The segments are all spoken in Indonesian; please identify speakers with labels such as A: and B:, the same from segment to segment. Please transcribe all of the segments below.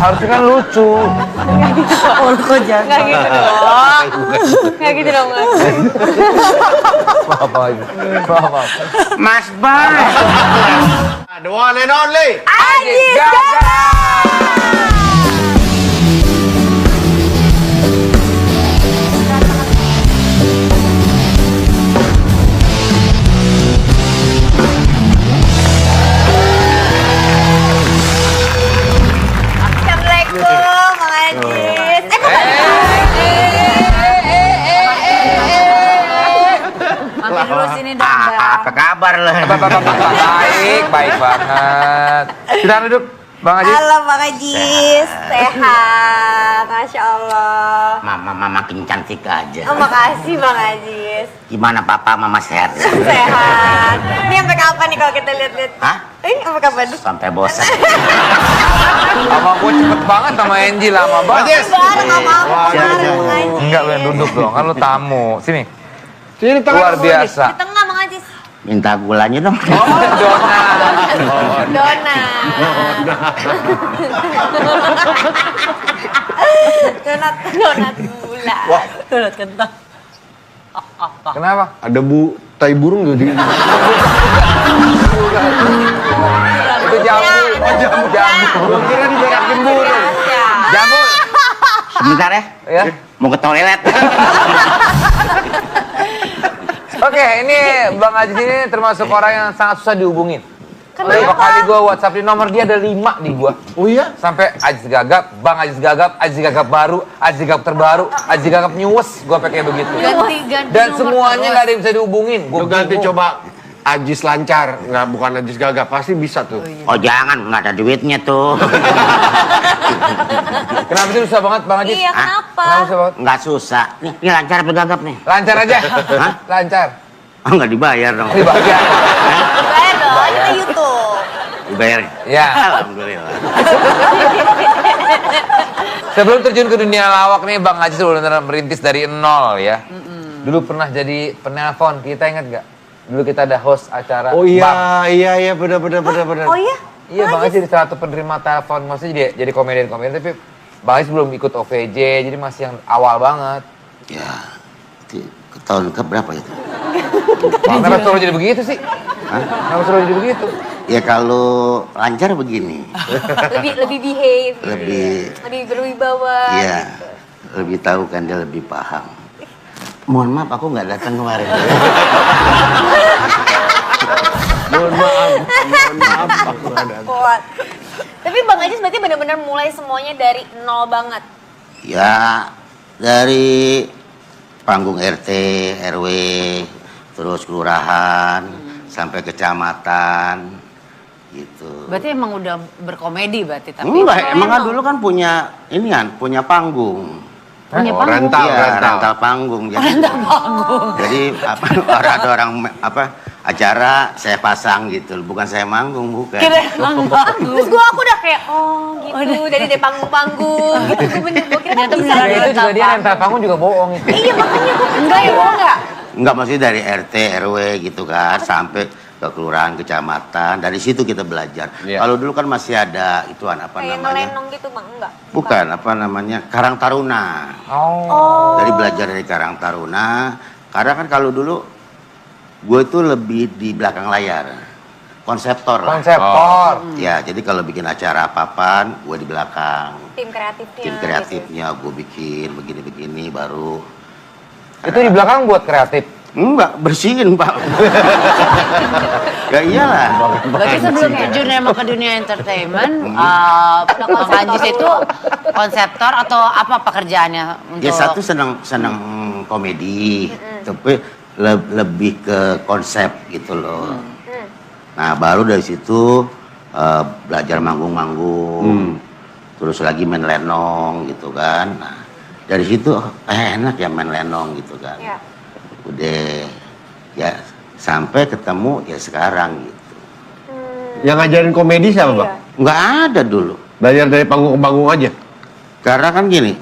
A: harusnya kan lucu.
B: Oh, kok jangan.
C: Nggak gitu dong. Nggak gitu dong, Mas.
A: Maaf.
D: Mas Bay.
E: The one and only.
C: Ajis Gaga. Assalamualaikum, Bang Ajis.
B: Mampir dulu sini dong, Bang.
D: Apa kabar lo?
A: Baik banget. Silahkan duduk, Bang Ajis.
C: Halo Bang Ajis, sehat, Masya Allah.
D: Mama makin cantik aja.
C: Oh, makasih Bang Ajis.
D: Gimana papa mama sehat?
C: Sehat. Ini sampai kapan nih kalau kita lihat-lihat?
D: Hah?
C: Ini sampai kapan?
D: Sampai bosan.
A: Sama gue cepet banget sama Angie, lama banget.
C: Bareng sama aku,
E: Wah,
C: bareng
E: jangan.
C: Bang Ajis.
A: Enggak, lu yang duduk dong, kan lu tamu. Sini,
E: Sini tangan
A: luar
E: Bang
A: biasa.
C: Di tengah Bang Ajis.
D: Minta gulanya dong.
A: Oh, Dona.
C: Donat gula.
B: Donat kentang.
A: Kenapa?
E: Ada tai burung tuh di.
A: Itu jambu.
E: Gua kira diberakin burung.
A: Jambu.
D: Sebentar ya.
A: Ya.
D: Mau ke toilet.
A: Oke, ini Bang Ajis ini termasuk orang yang sangat susah dihubungin. Berapa
C: Kenapa?
A: kali gue WhatsApp di nomor dia ada 5 di gua.
E: Oh iya?
A: Sampai Ajis Gagap, Bang Ajis Gagap, Ajis Gagap baru, Ajis Gagap terbaru, Ajis Gagap newest, gua pakai begitu.
B: Ganti
A: Dan
B: nomor
A: semuanya
B: terus.
A: nggak ada yang bisa dihubungin. Gua
E: Lu ganti
A: bingung.
E: coba Ajis lancar, nggak bukan Ajis gagap, pasti bisa tuh.
D: Oh jangan, nggak ada duitnya tuh.
A: Kenapa sih susah banget Bang Ajis?
C: Iya,
D: Hah?
C: kenapa?
A: Kenapa susah banget?
D: Nggak susah. Ini lancar apa gagap nih?
A: Lancar aja.
D: Hah?
A: Lancar.
D: Oh nggak dibayar dong.
A: Dibayar.
C: Bayar dong, kita YouTube.
D: Dibayar.
A: Ya.
D: Alhamdulillah.
A: Sebelum terjun ke dunia lawak nih Bang Ajis benar-benar merintis dari nol ya. Dulu pernah jadi penelpon, kita ingat nggak? Dulu kita ada host acara.
E: Oh iya,
A: Bang.
E: iya, benar.
C: Oh iya?
A: Iya, Bang Ajis jadi salah satu penerima telepon. Maksudnya jadi komedian-komedian, tapi Bang Ajis belum ikut OVJ, jadi masih yang awal banget.
D: Ya, ke tahun ke berapa itu?
A: Kenapa suruh jadi begitu sih? Kenapa suruh jadi begitu?
D: Ya kalau lancar begini,
C: Lebih behave.
D: lebih,
C: berwibawa.
D: ya lebih tahu kan dia lebih paham. Mohon maaf aku nggak datang kemarin.
E: Mohon maaf, aku nggak ada.
C: Kuat. Tapi Bang Ajis berarti benar-benar mulai semuanya dari nol banget.
D: Ya dari panggung RT, RW, terus kelurahan, sampai kecamatan, gitu.
B: Berarti emang udah berkomedi berarti tapi
D: Enggak, emang kan dulu kan punya ini kan, punya panggung.
B: punya
E: Oh,
B: panggung.
E: rental.
D: Iya, rental panggung. Jadi apa ada orang apa acara saya pasang gitu, bukan saya manggung, bukan.
B: Kira emang panggung.
C: Terus aku udah kayak, oh gitu, dari panggung-panggung gitu. Gue bener, gue kira
B: Ternyata
C: kan bisa.
B: beneran
A: Ya, itu juga dia rental panggung juga bohong itu.
C: Iya, makanya gue
B: Enggak ya, bohong enggak?
D: Enggak, maksudnya dari RT, RW gitu kan, sampai ke kelurahan, kecamatan. Dari situ kita belajar.
E: Iya.
D: Kalau dulu kan masih ada ituan apa
C: kayak
D: namanya?
C: ngelenong gitu Bang, enggak?
D: Bukan, apa namanya? Karang Taruna.
A: Oh.
D: Jadi belajar dari Karang Taruna. Karena kan kalau dulu gue itu lebih di belakang layar. Konseptor lah.
A: Konseptor.
D: Ya, jadi kalau bikin acara apa-apaan, gue di belakang.
C: Tim kreatifnya.
D: Tim kreatifnya gue bikin begini-begini baru.
A: Itu di belakang buat kreatif.
D: Enggak, bersihin Pak. Ya iyalah.
B: Berarti sebelum terjun emang ke dunia entertainment, Bang Ajis itu konseptor atau apa pekerjaannya untuk
D: Ya satu senang komedi, tapi lebih ke konsep gitu loh. Nah baru dari situ belajar manggung-manggung, terus lagi main lenong gitu kan. Nah, dari situ enak ya main lenong gitu kan.
C: Iya.
D: Udah ya sampai ketemu ya sekarang gitu.
E: Yang ngajarin komedi siapa, Bang?
D: Nggak ada dulu.
E: Belajar dari panggung ke panggung aja.
D: Karena kan gini,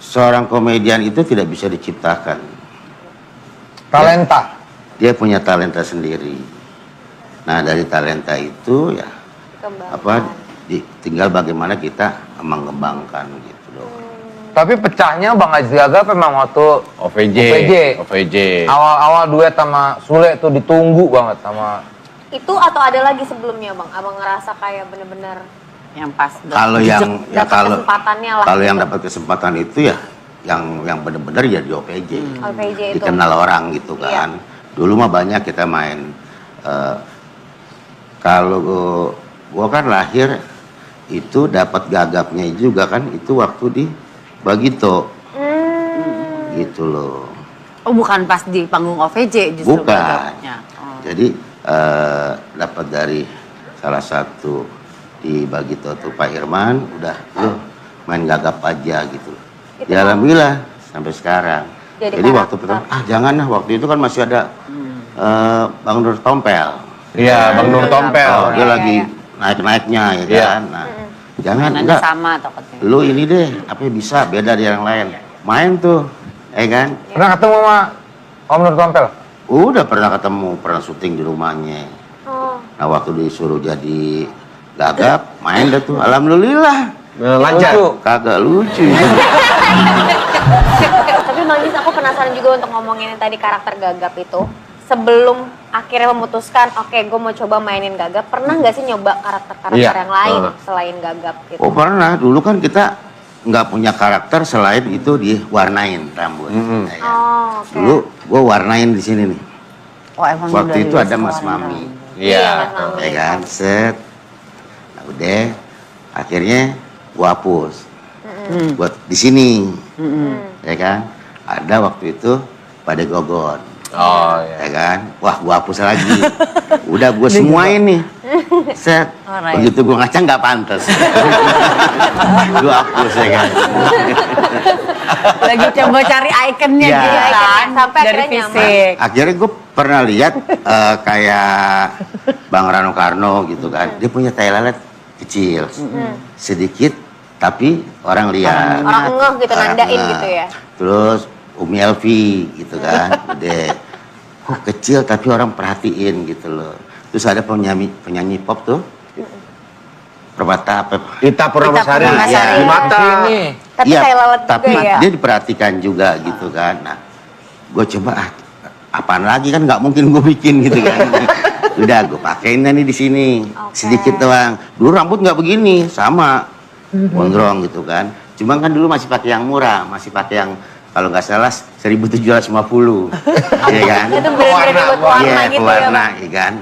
D: seorang komedian itu tidak bisa diciptakan.
A: Talenta.
D: Dia punya talenta sendiri. Nah dari talenta itu ya
C: Kembang.
D: apa tinggal bagaimana kita mengembangkan gitu loh.
A: Tapi pecahnya Bang Aziz Gagap memang waktu
E: OVJ.
A: awal-awal duet sama Sule tuh ditunggu banget sama.
C: Itu atau ada lagi sebelumnya bang? Abang ngerasa kayak bener-bener
B: Yang pas.
D: Kalau yang ya
C: dapat
D: kalau
C: kesempatannya lah.
D: kalau yang dapat kesempatan itu ya yang benar-benar ya di OPJ.
C: OPJ itu.
D: Dikenal orang gitu
C: Iya.
D: kan. Dulu mah banyak kita main. Kalau gua kan lahir itu dapat gagapnya juga kan itu waktu di Bagito. Gitu loh.
B: Oh bukan pas di panggung OVJ justru
D: Bukan.
B: gagapnya. Oh.
D: Jadi dapat dari salah satu di Bagito tuh Pak Irman udah lu main gagap aja gitu.
C: Itu
D: Ya alhamdulillah sampai sekarang.
C: Jadi
D: Jadi waktu
C: karakter.
D: pertama jangan lah waktu itu kan masih ada Bang Nur Tompel.
E: Iya, Bang Nur Tompel.
D: Oh, dia
C: iya,
D: lagi
C: iya.
D: naik-naiknya ya
E: Iya.
D: kan. Nah, jangan
B: Mainannya
D: enggak.
B: sama takutnya.
D: Lu ini deh, apa bisa beda dari yang lain. Main tuh, kan?
A: Pernah ketemu sama Om Nur Tompel?
D: Udah pernah ketemu, pernah syuting di rumahnya.
C: Oh.
D: Nah waktu disuruh jadi gagap, main dah tuh. Alhamdulillah.
E: Lancar.
A: Lucu.
D: Kagak lucu.
C: Tapi Bang Jis, aku penasaran juga untuk ngomongin yang tadi karakter Gagap itu. Sebelum akhirnya memutuskan, oke gue mau coba mainin Gagap, pernah nggak sih nyoba karakter-karakter
E: Iya.
C: yang lain selain Gagap gitu?
D: Oh pernah, dulu kan kita nggak punya karakter selain itu diwarnain rambut. Ya kan?
C: Oh, oke.
D: Dulu gue warnain di sini nih.
B: Oh emang
D: Waktu
B: dari
D: itu ada
B: sekolah
D: Mas
B: kan.
D: Mami.
E: Iya.
C: Mas Mami.
D: Ya kan, set. Nah udah, akhirnya gue hapus. Buat di sini. Ya kan, ada waktu itu pada Gogon.
E: Oh iya.
D: Ya kan, wah gua hapus lagi. Udah gua semuain nih. Set.
B: Alright.
D: Begitu gua ngaca nggak pantas. Gua hapus ya kan.
B: Lagi coba cari ikonnya
D: Iya.
B: gitu kan.
C: Ikonnya, sampai
B: dari
C: akhirnya nyaman.
B: fisik.
D: Akhirnya gua pernah lihat kayak Bang Rano Karno gitu kan. Dia punya tai lalat kecil. Sedikit tapi orang lihat.
C: Orang ngeh gitu,
D: Orang
C: nandain
D: ngeh.
C: gitu ya.
D: Terus Umi Elvi gitu kan, udah kecil tapi orang perhatiin gitu loh. Terus ada penyanyi pop tuh, Permata apa?
E: Ita Purnamasari.
B: Ita Purnamasari.
E: Di mata.
A: Ini.
C: Tapi
D: Iya,
C: kayak lalat juga
D: tapi
C: ya.
D: dia diperhatikan juga gitu kan. Nah, gue coba apaan lagi kan nggak mungkin gue bikin gitu kan. Udah gue pakein nih di sini,
C: Oke.
D: sedikit doang. Dulu rambut nggak begini, sama gondrong gitu kan. Cuma kan dulu masih pakai yang murah, masih pakai yang kalau nggak salah 1.750, ya kan?
C: Itu bener-bener buat warna
D: Iya,
C: gitu ya
D: pewarna,
C: Bang.
D: ya kan?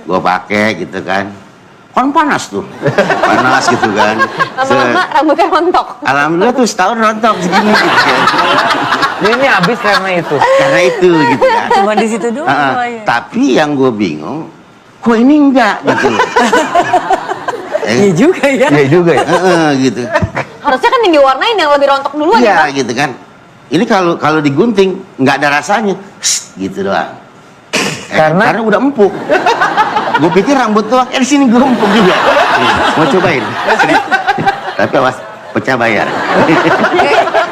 D: Gue pakai gitu kan. Kan panas tuh, panas gitu kan.
C: Lama-lama rambutnya rontok.
D: Alhamdulillah tuh setahun rontok segini gitu kan.
A: Dia ini habis karena itu.
D: Karena itu gitu kan.
B: Cuma di situ doang. ya.
D: Tapi yang gue bingung, kok ini enggak gitu loh.
B: Iya juga ya.
A: Iya juga ya.
D: Gitu.
C: Harusnya kan yang diwarnain yang lebih rontok duluan
D: Iya
C: ya.
D: gitu kan. Ini kalau digunting nggak ada rasanya, gitu doang. Karena udah empuk. Gue pikir rambut doang, di sini gue empuk juga. Mau cobain. Tapi awas pecah bayar.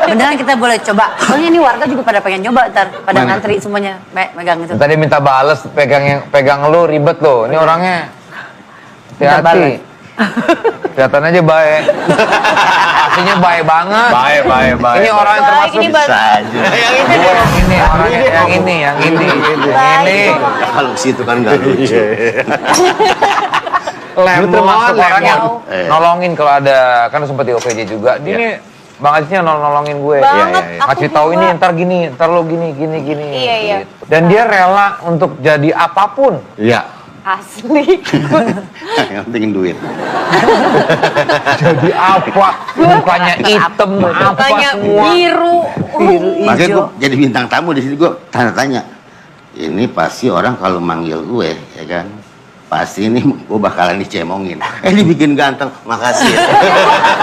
B: Beneran kita boleh coba. Soalnya ini warga juga pada pengen nyoba ntar. Pada
D: Mana?
B: ngantri semuanya megang itu.
A: Tadi minta bales pegang lu ribet loh. Ini orangnya
B: Minta
A: hati-hati. Kelihatan aja baik. Aslinya baik banget.
E: Baik.
A: Ini orang yang
C: Baik,
A: termasuk
C: ini
D: Bisa aja.
A: ini orangnya yang ini. Ini.
D: Kalau ke situ kan nggak lucu.
A: Lu termasuk orang yang
D: Eh.
A: nolongin kalau ada, kan sempat di OVJ juga. Dia ini Bang Ajisnya nolongin gue.
C: Banget, aku
A: Kasih tahu
C: juga.
A: ini ntar lo gini.
C: Iya, iya.
A: Gitu. Dan dia rela untuk jadi apapun.
E: Iya.
C: Asli.
D: Yang penting duit.
A: Jadi apa? Mukanya hitam, apa
C: Makanya
A: semua.
C: biru.
D: Makanya gue jadi bintang tamu di sini gue tanya. Ini pasti orang kalau manggil gue, ya kan? Pasti ini gue bakalan dicemongin. Dibikin ganteng, makasih.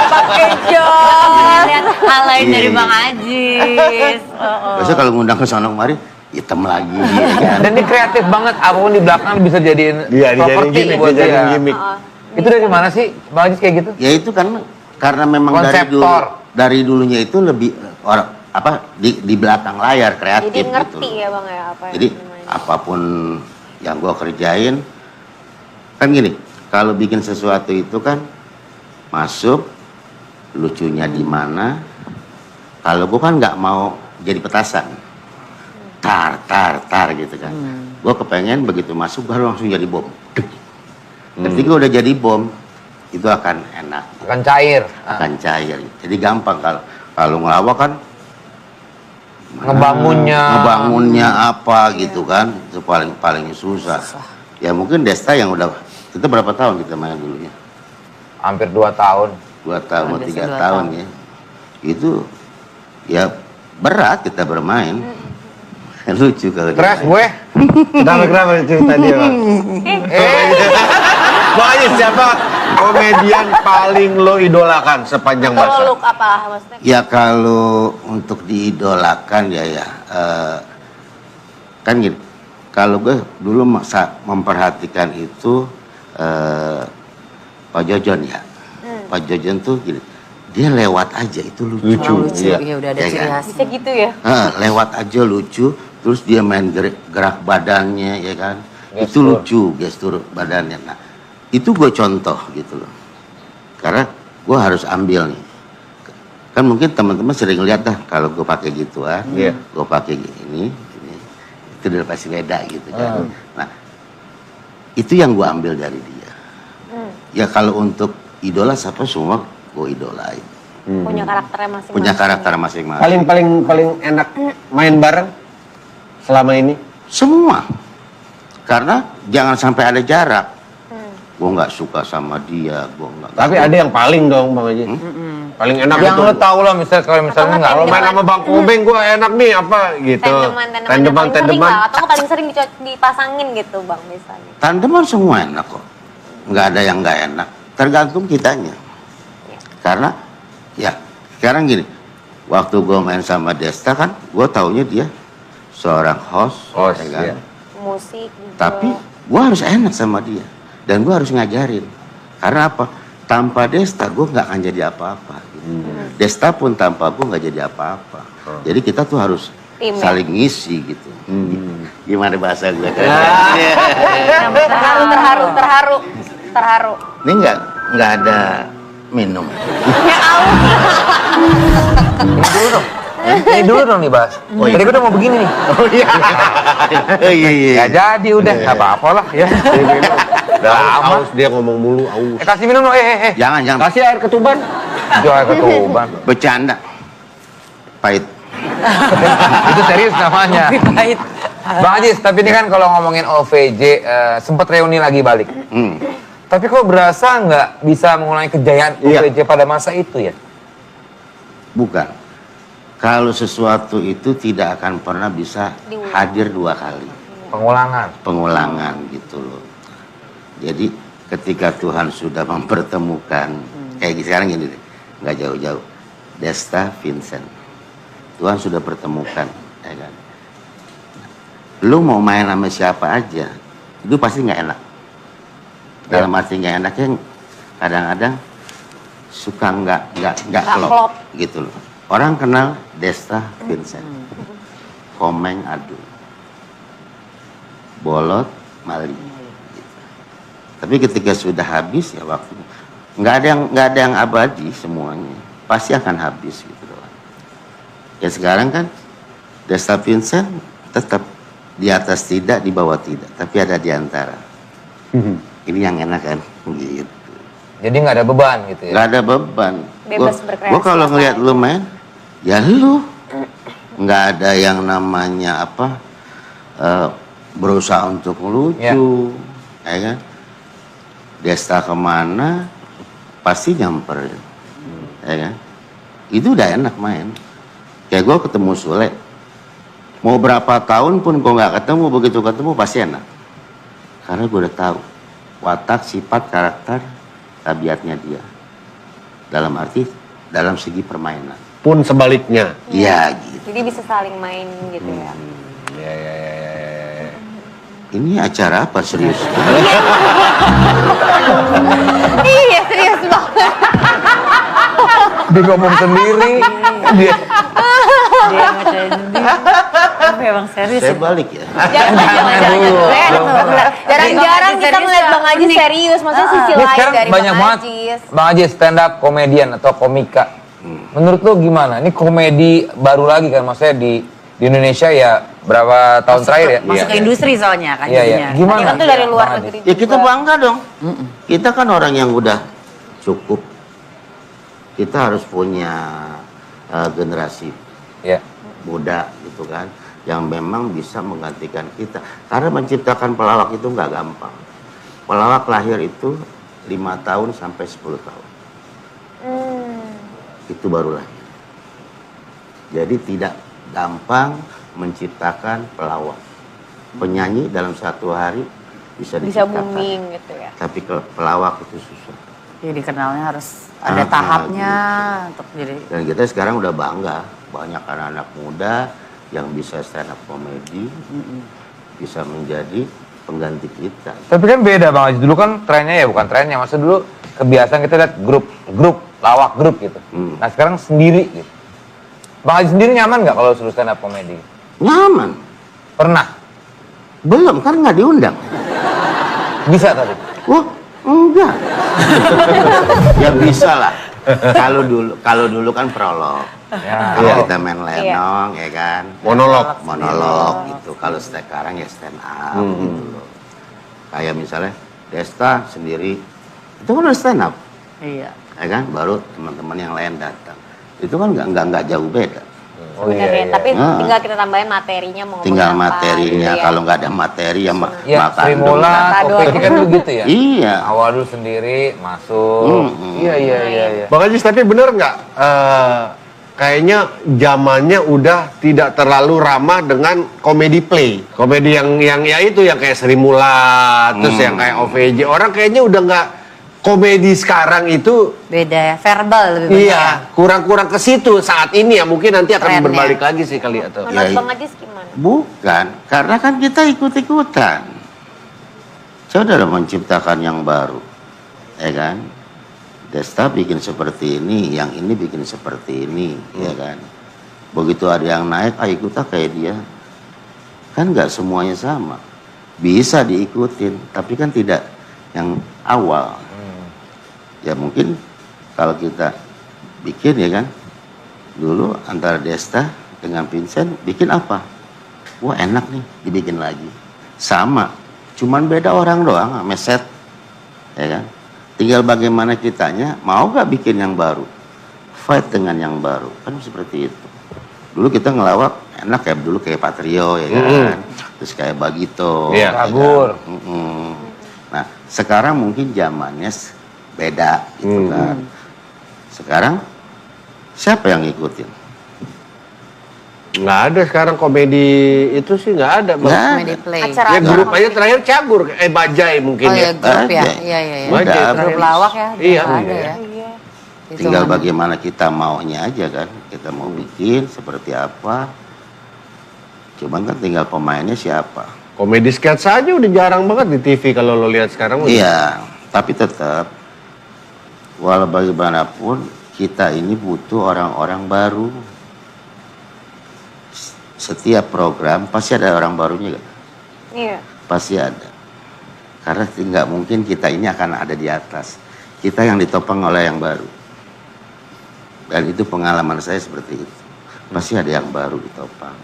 C: Pakai jas.
B: Lihat hal lain dari
D: Iya.
B: Bang Ajis.
D: Biasanya kalau ngundang ke sono kemari, hitam lagi, ya kan?
A: Dan dia kreatif banget, apapun di belakang bisa jadiin
E: Iya, dijadiin
A: properti
E: gimmick,
A: buat
E: dijadiin
A: dia.
E: gimmick.
A: Itu dari mana sih Bang Ajis kayak gitu?
D: Ya itu kan karena memang
A: Konseptor.
D: dari dulunya itu lebih orang apa di belakang layar kreatif
C: Jadi ngerti
D: gitu.
C: ya Bang ya apa
D: Jadi
C: yang namanya.
D: apapun yang gue kerjain kan gini, kalau bikin sesuatu itu kan masuk, lucunya di mana. Kalau gue kan nggak mau jadi petasan, tar gitu kan. Gue kepengen begitu masuk gue langsung jadi bom. Ketika udah jadi bom, itu akan enak,
A: Akan cair.
D: akan cair. Jadi gampang kalau ngelawak kan.
A: Ngebangunnya
D: apa gitu kan, itu paling susah. Ya mungkin Desta yang udah, kita berapa tahun kita main dulunya?
A: hampir 2 tahun.
D: 2 tahun atau
B: Desta
D: 3
B: 2
D: tahun ya. Itu ya berat kita bermain. Lucu kalau
A: Stres
D: dimain.
A: gue.
E: Kenapa cerita dia, Bang? Makanya siapa komedian paling lo idolakan sepanjang
C: Kalau
E: masa?
C: look apa maksudnya?
D: Ya kalau untuk diidolakan kan gini. Kalau gue dulu memperhatikan itu Pak Jojon ya. Pak Jojon tuh gini, dia lewat aja itu lucu.
B: Lucu,
D: Iya.
B: ya udah ada
D: Ya
B: ciri
D: kan?
B: khasnya.
C: Bisa gitu ya?
D: Lewat aja lucu, terus dia main gerak badannya ya kan. Itu
A: Gestur.
D: lucu gestur badannya. Nah, itu gue contoh gitu loh. Karena gue harus ambil nih. Kan mungkin teman-teman sering lihat dah kalau gue pakai gituan,
E: Iya.
D: gue pakai ini, itu udah pasti beda gitu kan. Nah, itu yang gue ambil dari dia. Ya kalau untuk idola siapa semua gue idolain.
C: Punya karakternya masing-masing.
D: Punya karakter masing-masing.
E: Paling enak main bareng selama ini?
D: Semua. Karena jangan sampai ada jarak. Gue nggak suka sama dia, gue nggak.
E: Tapi ada yang paling dong, Bang Haji. Paling enak
A: Yang
E: itu.
A: lo tau lah misalnya
C: Atau nggak
E: Kalau main sama Bang Komeng gue enak nih apa gitu.
C: Tandeman paling sering lah. Atau nggak paling sering dipasangin gitu bang misalnya.
D: Tandeman semua enak kok. Nggak ada yang nggak enak. Tergantung kitanya. Karena ya sekarang gini, waktu gue main sama Desta kan, gue taunya dia seorang host,
A: Host,
D: ya kan?
A: iya.
C: Musik gitu.
D: Tapi gue harus enak sama dia dan gue harus ngajarin. Karena apa? Tanpa Desta gue nggak akan jadi apa-apa. Gitu. Desta pun tanpa gue nggak jadi apa-apa. Jadi kita tuh harus
C: Tim, ya?
D: saling ngisi gitu. Gimana bahasa gue?
C: Terharu.
D: Ini nggak ada minum.
C: Ya Allah.
A: Ini dulu dong nih Bas. Tadi gue udah mau begini nih.
D: Oh iya. Iya.
A: Ya jadi udah, nggak apa-apa lah ya.
E: Aus dia ngomong mulu, aus.
A: Kasih minum dong,
D: Jangan.
E: Kasih air ketuban.
A: Jual ketuban.
D: Bercanda. Pahit.
A: Itu serius namanya.
B: Pahit.
A: Bang Ajis, tapi ini kan kalau ngomongin OVJ, sempat reuni lagi balik. Tapi kok berasa nggak bisa mengulangi kejayaan
E: Iya.
A: OVJ pada masa itu ya?
D: Bukan. Kalau sesuatu itu tidak akan pernah bisa hadir 2 kali.
A: Pengulangan.
D: Gitu loh. Jadi ketika Tuhan sudah mempertemukan, kayak sekarang gini deh, nggak jauh-jauh. Desta Vincent. Tuhan sudah pertemukan, ya kan? Lu mau main sama siapa aja, itu pasti nggak enak. Dalam arti nggak enaknya, kadang-kadang suka nggak klop gitu loh. Orang kenal Desta Vincent, Komeng Adu, Bolot Mali. Gitu. Tapi ketika sudah habis ya waktu nggak ada yang abadi semuanya, pasti akan habis gitu loh. Ya sekarang kan Desta Vincent tetap di atas tidak, di bawah tidak, tapi ada di antara. Ini yang enak kan, gitu.
A: Jadi nggak ada beban gitu ya?
D: Nggak ada beban.
C: Bebas berkreasi
D: Gue kalau
C: apa
D: ngeliat
C: aja.
D: lu main, ya lu. Nggak ada yang namanya apa, berusaha untuk lucu, ya kan? Desta kemana, pasti nyamper, ya kan? Itu udah enak main. Kayak gue ketemu Sule, mau berapa tahun pun gue nggak ketemu, begitu ketemu pasti enak. Karena gue udah tahu watak, sifat, karakter, tabiatnya dia. Dalam arti, dalam segi permainan.
E: Pun sebaliknya.
D: Iya gitu.
C: Jadi bisa saling main gitu ya.
A: Ya.
D: Ini acara apa serius?
C: Iya serius banget.
A: Dia ngomong sendiri. Dia
B: Dia ngecen Tapi emang serius.
D: Saya balik ya.
C: Jangan
A: dulu.
C: Jarang-jarang kita ngeliat Bang Ajis serius, maksudnya sisi
A: Ini
C: lain
A: sekarang
C: dari
A: banyak
C: Bang
A: banget
C: Ajis.
A: Bang Ajis stand up komedian atau komika. Menurut lo gimana? Ini komedi baru lagi kan, maksudnya di Indonesia ya berapa tahun terakhir ya?
B: Masuk ke industri soalnya kan
A: Iya, iya.
B: jadinya.
A: Gimana?
C: Kita tuh dari luar
A: Bang
C: negeri
A: Ajis?
D: Ya kita
C: juga.
D: bangga dong. Kita kan orang yang udah cukup. Kita harus punya generasi
A: Iya.
D: muda gitu kan, yang memang bisa menggantikan kita. Karena menciptakan pelawak itu nggak gampang. Pelawak lahir itu 5 tahun sampai 10 tahun. Itu baru lahir. Jadi tidak gampang menciptakan pelawak. Penyanyi dalam 1 hari bisa
C: Bisa
D: diciptakan.
C: booming gitu ya.
D: Tapi kalau pelawak itu susah.
B: Jadi dikenalnya harus ada tahapnya untuk jadi.
D: Dan kita sekarang udah bangga, banyak anak-anak muda yang bisa stand up comedy, bisa menjadi pengganti kita.
A: Tapi kan beda Bang Ajis, dulu kan trennya ya bukan trennya, maksud dulu kebiasaan kita lihat grup, lawak grup gitu. Nah sekarang sendiri gitu. Bang Ajis sendiri nyaman nggak kalau suruh stand up komedi?
D: Nyaman.
A: Pernah?
D: Belum, kan nggak diundang.
A: Bisa tapi?
D: Wah, enggak. Ya bisa lah. Kalau dulu kan prolog.
A: Ya,
D: Kalau
A: iya.
D: kita main lenong ya kan. Monolog gitu. Kalau sekarang ya stand up gitu loh. Kayak misalnya Desta sendiri itu kan udah stand up,
B: Iya.
D: ya kan? Baru teman-teman yang lain datang. Itu kan nggak jauh beda.
A: Oh, iya,
C: Sebenarnya,
A: iya.
C: tapi
D: Nah.
C: tinggal kita tambahin materinya mau ngomong
D: Tinggal
C: apa,
D: materinya.
C: gitu ya.
D: Kalau nggak ada materi ya
A: Ya,
D: makan
A: Sri
D: dong.
A: Mulat,
C: Matador.
A: Opeki kan begitu ya?
D: Iya.
A: Awal dulu sendiri, masuk. Iya.
E: Bang Ajis, tapi bener nggak? Kayaknya zamannya udah tidak terlalu ramah dengan komedi play. Komedi yang ya itu yang kayak Sri Mulat, terus yang kayak OVJ. Orang kayaknya udah nggak komedi sekarang itu.
B: Beda ya, verbal lebih banyak.
E: Iya, kurang-kurang ke situ saat ini ya. Mungkin nanti akan
B: Trennya.
E: berbalik lagi sih kali atau.
C: Menurut
D: Ya,
C: Bang Ajis gimana?
D: Bukan, karena kan kita ikut-ikutan. Saudara menciptakan yang baru, ya kan? Desta bikin seperti ini, yang ini bikin seperti ini, ya kan? Begitu ada yang naik, ikut kayak dia. Kan nggak semuanya sama. Bisa diikutin, tapi kan tidak yang awal. Ya mungkin kalau kita bikin ya kan, dulu antara Desta dengan Vincent bikin apa? Wah enak nih, dibikin lagi. Sama, cuman beda orang doang, meset, ya kan? Tinggal bagaimana kitanya, mau gak bikin yang baru? Fight dengan yang baru, kan seperti itu. Dulu kita ngelawak, enak kayak dulu kayak Patrio, ya kan? Terus kayak Bagito,
E: Iya.
D: ya kan?
A: Kabur.
D: Nah, sekarang mungkin zamannya beda, gitu kan? Sekarang, siapa yang ngikutin?
E: Nggak ada sekarang komedi itu sih nggak ada. Bang.
D: Nggak ada.
B: Comedy play.
C: Acara
E: Ya
C: apa?
E: grup aja terakhir Cagur, Bajai mungkin
B: Oh
E: ya.
B: ya, grup ya.
D: Ada.
B: Iya.
D: Udah,
E: Bajai
B: Grup lawak ya.
E: Iya.
B: nggak ada ya.
C: Iya.
D: Tinggal
B: Hitungan.
D: bagaimana kita maunya aja kan. Kita mau bikin seperti apa. Cuman kan tinggal pemainnya siapa.
E: Komedi sketch aja udah jarang banget di TV kalau lo lihat sekarang.
D: Iya, tapi tetap walau bagaimanapun kita ini butuh orang-orang baru. Setiap program pasti ada orang barunya kan?
C: Iya.
D: Pasti ada. Karena nggak mungkin kita ini akan ada di atas. Kita yang ditopang oleh yang baru. Dan itu pengalaman saya seperti itu. Pasti ada yang baru ditopang.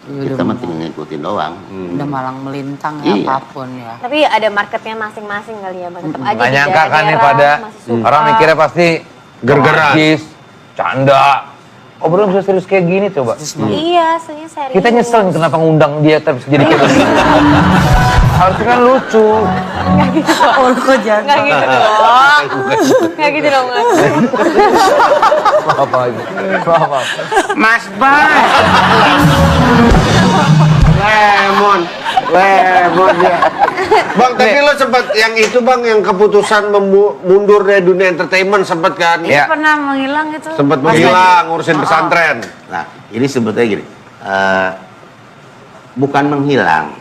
B: Iya,
D: Kita
B: udah
D: mah tinggal ngikutin doang.
B: Udah malang melintang ya
D: Iya.
B: apapun ya.
C: Tapi ada marketnya masing-masing kali ya, Bang. Tetap aja
A: Nggak
C: di
A: nyangka kan nih
C: daerah
A: pada
C: masih suka.
A: orang mikirnya pasti
E: Gergeran.
A: Bang Ajis, canda. Oh belum bisa serius kayak gini coba.
C: Iya, aslinya serius.
A: Kita nyesel nih kenapa ngundang dia terus jadi kayak gini. Harusnya kan lucu.
B: Oh, kok jangan.
C: Nggak gitu dong. Nggak gitu dong, Mas.
A: Apa lagi? Apa?
D: Mas Bay.
E: Lemon ya. Bang, tapi lo sempat yang itu bang, yang keputusan mundur dari dunia entertainment sempat kan?
A: Iya.
B: Pernah menghilang itu.
E: Sempat menghilang ngurusin pesantren.
D: Nah, ini sebetulnya gini. Bukan menghilang,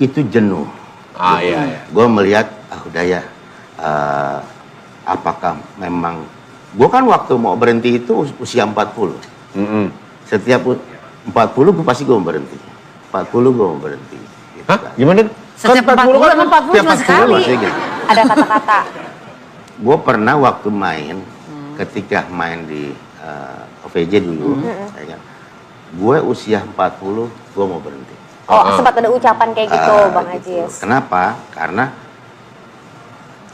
D: itu jenuh.
E: Iya.
D: Gue melihat, udah ya. Apakah memang... Gue kan waktu mau berhenti itu usia 40. Setiap 40 gue mau berhenti. 40 gue mau berhenti. Gitu
E: Hah?
D: kan.
E: Gimana?
B: Setiap 40 emang 40
E: tiap
B: cuma
E: 40
B: sekali.
E: maksudnya gitu.
C: Ada kata-kata.
D: Gue pernah waktu main, ketika main di OVJ dulu, ya kan, gue usia 40, gue mau berhenti.
C: Oh, sempat ada ucapan kayak gitu, Bang
D: Gitu.
C: Ajis.
D: Kenapa? Karena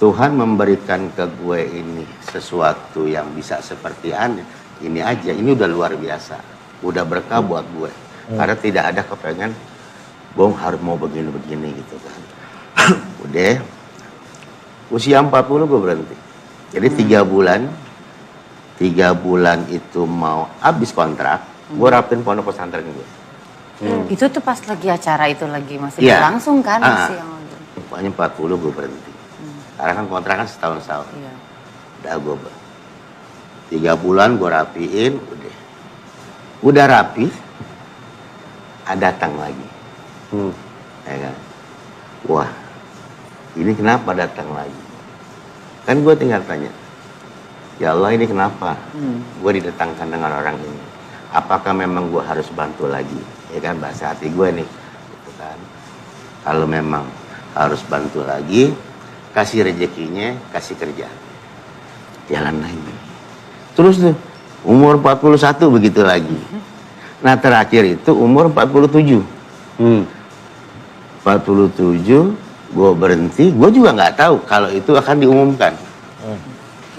D: Tuhan memberikan ke gue ini sesuatu yang bisa seperti ini aja, ini udah luar biasa, udah berkah buat gue. Karena tidak ada kepengen, gue harus mau begini-begini gitu kan. Udah, usia 40 gue berhenti. Jadi 3 bulan itu mau habis kontrak, gue rapin pondok pesantren gue.
B: Itu tuh pas lagi acara itu lagi masih
D: Iya.
B: berlangsung kan? Masih yang...
D: Pokoknya 40 gue berhenti. Karena kan kontrak kan setahun-setahun.
B: Iya.
D: Udah gue 3 bulan gue rapiin, udah rapi, datang lagi. Ya kan? Wah, ini kenapa datang lagi? Kan gue tinggal tanya, ya Allah ini kenapa? Gue didatangkan dengan orang ini. Apakah memang gue harus bantu lagi? Ya kan bahasa hati gue nih. Gitu kan. Kalau memang harus bantu lagi, kasih rezekinya, kasih kerja. Jalan lagi. Terus tuh, umur 41 begitu lagi. Nah terakhir itu umur 47. 47, gue berhenti, gue juga nggak tahu kalau itu akan diumumkan.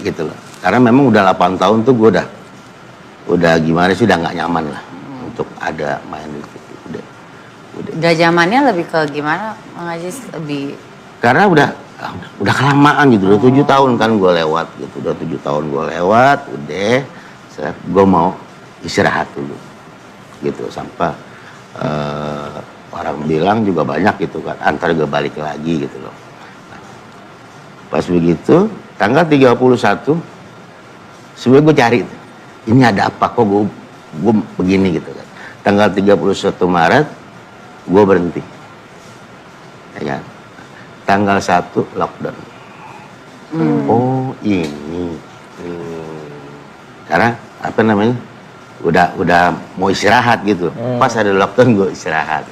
D: Gitu loh. Karena memang udah 8 tahun tuh gue udah gimana sih, udah nggak nyaman lah untuk ada main di situ.
B: Udah zamannya lebih ke gimana, Bang Ajis? Lebih...
D: Karena udah kelamaan gitu, udah 7 tahun kan gue lewat gitu, udah 7 tahun gue lewat, gue mau istirahat dulu, gitu sampai orang bilang juga banyak gitu kan, antar gue balik lagi gitu loh. Nah, pas begitu tanggal 31, sebenarnya gue cari, ini ada apa kok gue begini gitu kan. Tanggal 31 Maret gue berhenti, ya kan. Tanggal 1 lockdown. Oh ini, karena apa namanya, udah mau istirahat gitu. Pas ada lockdown gue istirahat.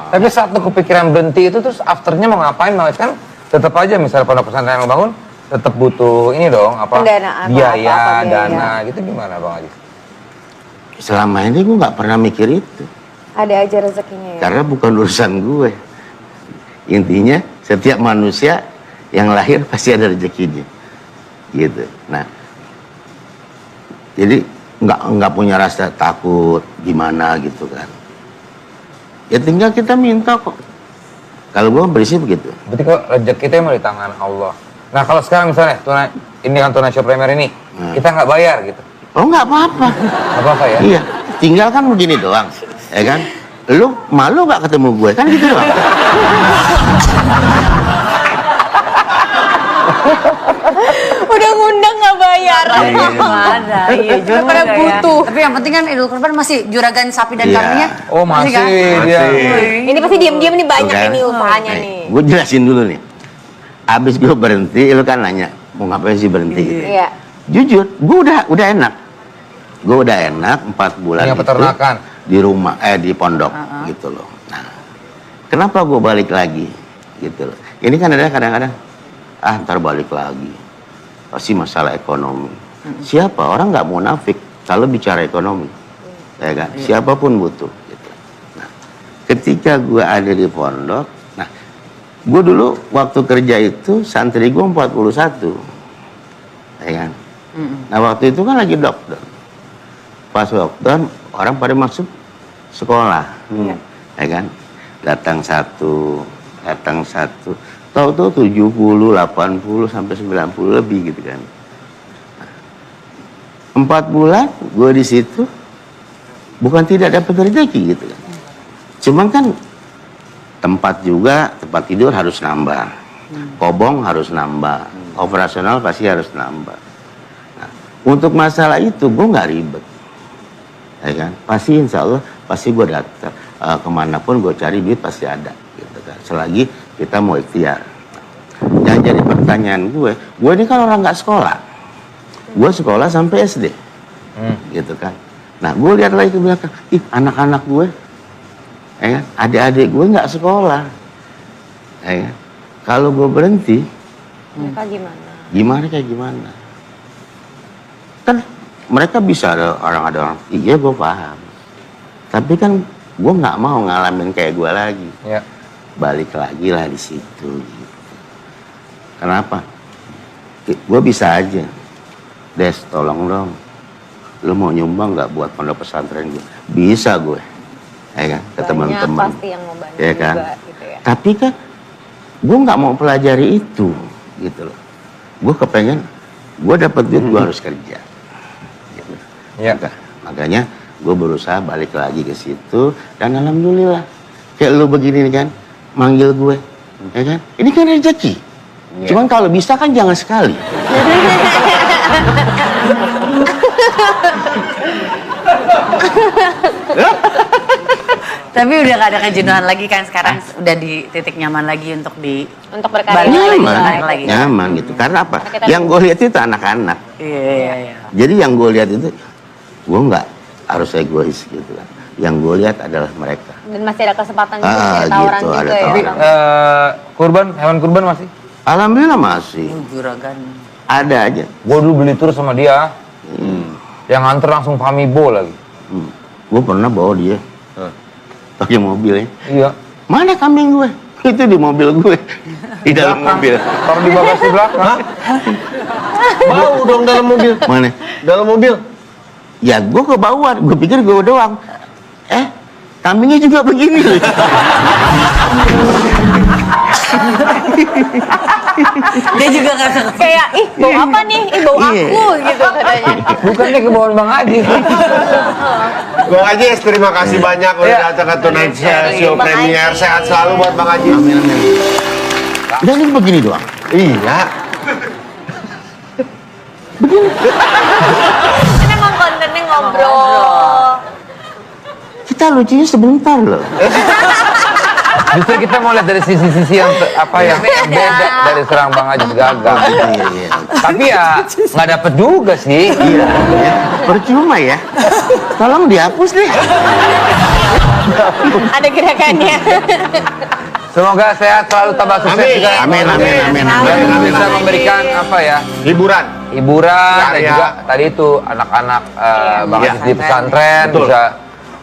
A: Tapi saat lu kepikiran berhenti itu terus afternya mau ngapain Bang Ajis? Kan tetap aja misalnya pondok pesantren yang lu bangun tetap butuh ini dong apa
C: Pendanaan,
A: biaya,
C: apa-apa biaya.
A: dana gitu, gimana Bang Ajis?
D: Selama ini gue nggak pernah mikir itu,
C: Ada aja rezekinya ya.
D: karena bukan urusan gue. Intinya setiap manusia yang lahir pasti ada rezekinya, gitu. Nah, jadi nggak punya rasa takut gimana gitu kan. Ya tinggal kita minta kok. Kalau gue berisi begitu.
A: Berarti kok rezeki kita emang di tangan Allah. Nah kalau sekarang misalnya ini kan Tuna Show Premier ini kita nggak bayar gitu,
D: Oh nggak apa-apa.
A: nggak apa-apa ya?
D: Iya, tinggal kan begini doang, ya kan? Lu malu nggak ketemu gue kan gitu doang.
C: Udah ngundang nggak bayar.
B: Ada, iya juga
C: Pada
B: ya.
C: butuh.
B: Tapi yang penting kan Idul Kurban masih juragan sapi dan
D: Iya.
B: kambingnya.
A: Oh masih
B: kan?
A: dia.
C: Ini pasti diam-diam nih banyak
D: Bukan.
C: ini usahanya nih.
D: Gue jelasin dulu nih. Abis gue berhenti, lu kan nanya mau ngapain sih berhenti gitu.
C: Iya.
D: Jujur, gue udah enak. Gue udah enak 4 bulan
A: Punya
D: itu
A: peternakan.
D: di rumah, di pondok gitu loh. Nah, kenapa gue balik lagi gitu loh? Ini kan ada kadang-kadang, ntar balik lagi. Pasti masalah ekonomi. Siapa orang nggak munafik kalau bicara ekonomi, ya kan? Siapapun butuh. Gitu. Nah, ketika gue ada di pondok, nah, gue dulu waktu kerja itu santri gue 41, ya kan? Nah waktu itu kan lagi lockdown. Pas lockdown orang pada masuk sekolah, ya kan? Datang satu, tahu-tahu 70, 80 sampai 90 lebih gitu kan. 4 bulan gue di situ, bukan tidak dapat rezeki gitu kan. Cuman kan tempat tidur harus nambah, kobong harus nambah, operasional pasti harus nambah. Nah, untuk masalah itu gue nggak ribet, ya kan? Pasti insya Allah pasti gue datang kemanapun gue cari duit pasti ada, gitu kan. Selagi kita mau ikhtiar. Yang jadi pertanyaan gue ini kan orang nggak sekolah. Gue sekolah sampai SD, gitu kan. Nah, gue lihat lagi ke belakang, ih anak-anak gue, ya kan? Adik-adik gue nggak sekolah, ya kan? Kalau gue berhenti,
C: Mereka gimana?
D: gimana kayak gimana? Kan mereka bisa ada orang, iya gue paham. Tapi kan gue nggak mau ngalamin kayak gue lagi.
A: Ya.
D: Balik lagi lah di situ. Gitu. Kenapa? Gue bisa aja. Des, tolong dong. Lo mau nyumbang nggak buat pondok pesantren gue? Bisa gue. Ya kan? Ke
C: Banyak
D: teman-teman.
C: pasti yang mau bantu
D: Ya kan?
C: juga gitu ya.
D: Tapi kan gue nggak mau pelajari itu. Gitu loh. Gue kepengen, gue dapat duit, gue harus kerja. Gitu.
A: Ya.
D: Makanya gue berusaha balik lagi ke situ. Dan alhamdulillah. Kayak lo begini nih kan, manggil gue. Ya kan? Ini kan rezeki. Cuman kalau bisa kan jangan sekali.
B: Tapi udah gak ada kejenuhan lagi kan sekarang udah di titik nyaman lagi untuk di
C: Untuk berkarya
B: Balik
C: lagi.
B: nyaman. lagi.
D: Nyaman gitu. Karena apa?
C: Kita
D: Yang gue lihat itu anak-anak.
B: iya.
D: Jadi yang gue lihat itu, gue nggak harus egois gitu kan. Yang gue lihat adalah mereka.
C: Dan masih ada kesempatan juga,
D: Ah,
C: masih ada tawaran
D: gitu,
C: juga
D: ada
C: ya.
A: Tapi
D: tawaran.
A: kurban, hewan kurban masih?
D: Alhamdulillah masih.
B: Juragan.
D: Ada aja.
A: Gue dulu beli tur sama dia. Yang nganter langsung Famibo lagi.
D: Gue pernah bawa dia. Pakai mobil ya.
A: Iya.
D: Mana kambing gue? Itu di mobil gue. Di dalam mobil.
A: Taruh di bagasi belakang.
E: Bau dong dalam mobil.
D: Mana?
E: Dalam mobil.
D: Ya gue ke bawah. Gue pikir gue doang. Kambingnya juga begini.
B: Dia juga gak suka.
C: Kayak, ih bau apa nih? Ih bau
D: Iya.
C: aku gitu katanya.
A: Bukannya ke bawah Bang Haji.
E: Bang Haji, terima kasih banyak udah
A: Iya.
E: datang ke Tonight Show
C: Bang
E: Premier.
C: Haji.
E: Sehat selalu buat Bang Haji.
D: Amin, amin. Dan ini begini doang.
E: Iya.
C: Ini emang kontennya ngobrol.
D: Kita lucunya sebentar loh.
A: Justru kita mau lihat dari sisi-sisi yang yang beda dari serang Bang Haji gagal.
D: Iya.
A: Tapi ya nggak dapet juga sih.
D: Iya. Percuma ya. Tolong dihapus deh.
C: Ada gerakannya.
A: Semoga sehat selalu, tambah sukses
E: Amin.
A: juga.
D: Amin, amin, amin,
A: Dan
D: amin.
A: bisa memberikan apa ya?
E: Hiburan.
A: Hiburan dan
E: Karya.
A: juga tadi itu anak-anak Bang
E: Iya.
A: Haji di pesantren
E: Betul.
A: bisa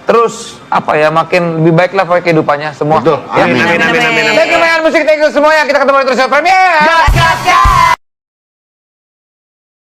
A: terus apa ya makin lebih baik lah kehidupannya semua.
E: Betul.
A: Ya.
E: Amin, amin, amin, amin, amin.
A: Baik, teman musik thank you semuanya. Kita ketemu di terus premier.
C: Gas, gas, gas.